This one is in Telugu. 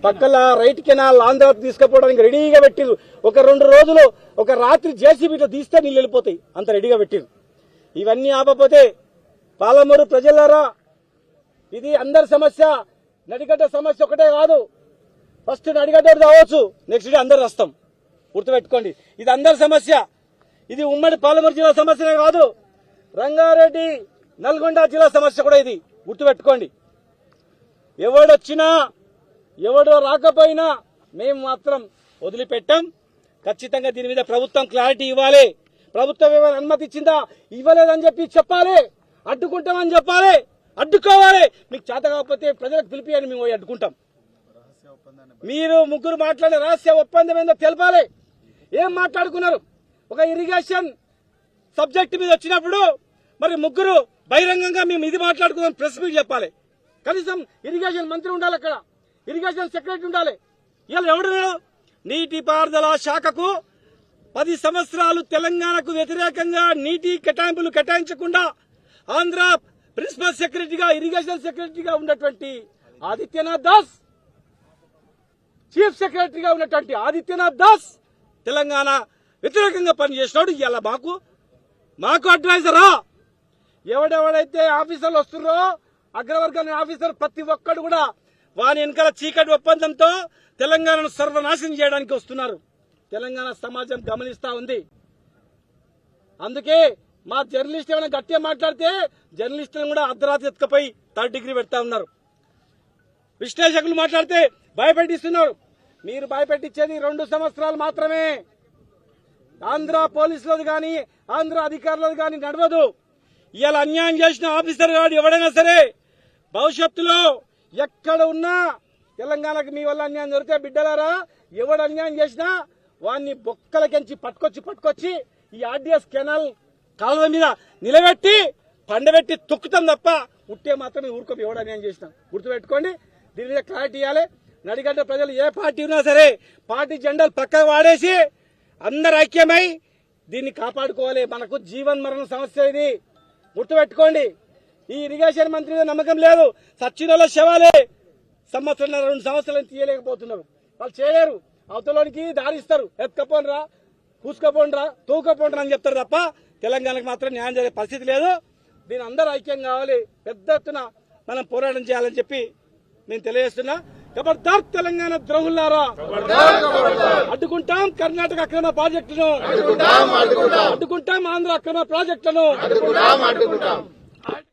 పక్కల రైట్ కెనాల్ ఆంధ్రాకు తీసుకుపోవడానికి రెడీగా పెట్టిరు. ఒక 2 రోజులు ఒక రాత్రి జేసీబీతో తీస్తే నీళ్ళు వెళ్ళిపోతాయి, అంత రెడీగా పెట్టిరు. ఇవన్నీ ఆపపోతే పాలమూరు ప్రజలారా, ఇది అందరి సమస్య, నడిగడ్డ సమస్య ఒకటే కాదు. ఫస్ట్ నడిగడ్డ రావచ్చు, నెక్స్ట్ డే అందరు వస్తాం. గుర్తుపెట్టుకోండి, ఇది అందరి సమస్య. ఇది ఉమ్మడి పాలమూరు జిల్లా సమస్యనే కాదు, రంగారెడ్డి నల్గొండ జిల్లా సమస్య కూడా ఇది. గుర్తుపెట్టుకోండి, ఎవడొచ్చినా ఎవడో రాకపోయినా మేము మాత్రం వదిలిపెట్టాం. ఖచ్చితంగా దీని మీద ప్రభుత్వం క్లారిటీ ఇవ్వాలి. ప్రభుత్వం ఏమైనా అనుమతి ఇచ్చిందా, ఇవ్వలేదని చెప్పి చెప్పాలి. అడ్డుకుంటామని చెప్పాలి, అడ్డుకోవాలి. మీకు చేత కాకపోతే ప్రజలకు పిలిపియండి, మేము పోయి అడ్డుకుంటాం. మీరు ముగ్గురు మాట్లాడే రహస్య ఒప్పందం ఏందో తెలపాలి. ఏం మాట్లాడుకున్నారు? ఒక ఇరిగేషన్ సబ్జెక్ట్ మీద వచ్చినప్పుడు మరి ముగ్గురు బహిరంగంగా మేము ఇది మాట్లాడుకున్నాం ప్రెస్ మీట్ చెప్పాలి. కనీసం ఇరిగేషన్ మంత్రి ఉండాలి, అక్కడ ఇరిగేషన్ సెక్రటరీ ఉండాలి. ఇవాళ ఎవడు నీటిపారుదల శాఖకు 10 సంవత్సరాలు తెలంగాణకు వ్యతిరేకంగా నీటి కేటాయింపులు కేటాయించకుండా ఆంధ్ర ప్రిన్సిపల్ సెక్రటరీగా ఇరిగేషన్ సెక్రటరీగా ఉన్నటువంటి ఆదిత్యనాథ్ దాస్, చీఫ్ సెక్రటరీగా ఉన్నటువంటి ఆదిత్యనాథ్ దాస్ తెలంగాణ వ్యతిరేకంగా పనిచేసినాడు. ఇవాళ మాకు అడ్వైజరా. ఎవడెవడైతే ఆఫీసర్లు వస్తున్నారో అగ్రవర్గాన్ని ఆఫీసర్ ప్రతి ఒక్కడు కూడా వాని వెనకాల చీకటి ఒప్పందంతో తెలంగాణను సర్వనాశనం చేయడానికి వస్తున్నారు. తెలంగాణ సమాజం గమనిస్తా ఉంది. అందుకే మా జర్నలిస్ట్ ఏమైనా గట్టిగా మాట్లాడితే జర్నలిస్టులను కూడా అర్ధరాత్రి ఎత్తుకపోయి 3rd డిగ్రీ పెడతా ఉన్నారు. విశ్లేషకులు మాట్లాడితే భయపెట్టిస్తున్నారు. మీరు భయపెట్టించేది 2 సంవత్సరాలు మాత్రమే. ఆంధ్ర పోలీసులది కానీ ఆంధ్ర అధికారులది కానీ నడవదు. ఇవాళ అన్యాయం చేసిన ఆఫీసర్ గాడు ఎవడైనా సరే భవిష్యత్తులో ఎక్కడ ఉన్నా తెలంగాణకు మీ వల్ల అన్యాయం జరిగితే బిడ్డలారా, ఎవడు అన్యాయం చేసినా వాడిని బొక్కలకెంచి పట్టుకొచ్చి ఈ ఆర్డీఎస్ కెనాల్ కాలువ మీద నిలబెట్టి పండబెట్టి తొక్కుతాం తప్ప ఉట్టే మాత్రమే ఊరుకోం. ఎవడు అన్యాయం చేసినా గుర్తుపెట్టుకోండి. దీని మీద క్లారిటీ ఇవ్వాలి. నడిగడ్డ ప్రజలు ఏ పార్టీ ఉన్నా సరే పార్టీ జెండాలు పక్కకు వాడేసి అందరు ఐక్యమై దీన్ని కాపాడుకోవాలి. మనకు జీవన్ మరణ సమస్య ఇది, గుర్తుపెట్టుకోండి. ఈ ఇరిగేషన్ మంత్రి మీద నమ్మకం లేదు. సచ్చినోళ్ళ శవాలే 1-2 సంవత్సరాలు తీయలేకపోతున్నారు. వాళ్ళు చేయలేరు. అవతలోనికి దారిస్తారు. ఎత్తుకపోండ్రా, కూసుకపోండ్రా, తూకపోండ్రా అని చెప్తారు తప్ప తెలంగాణకు మాత్రం న్యాయం జరిగే పరిస్థితి లేదు. దీని అందరూ ఐక్యం కావాలి. పెద్ద ఎత్తున మనం పోరాటం చేయాలని చెప్పి నేను తెలియజేస్తున్నా. ఖబర్దార్ తెలంగాణ ద్రోహులారా, అడ్డుకుంటాం కర్ణాటక అక్రమ ప్రాజెక్టును, అడ్డుకుంటాం ఆంధ్ర అక్రమ ప్రాజెక్టులను.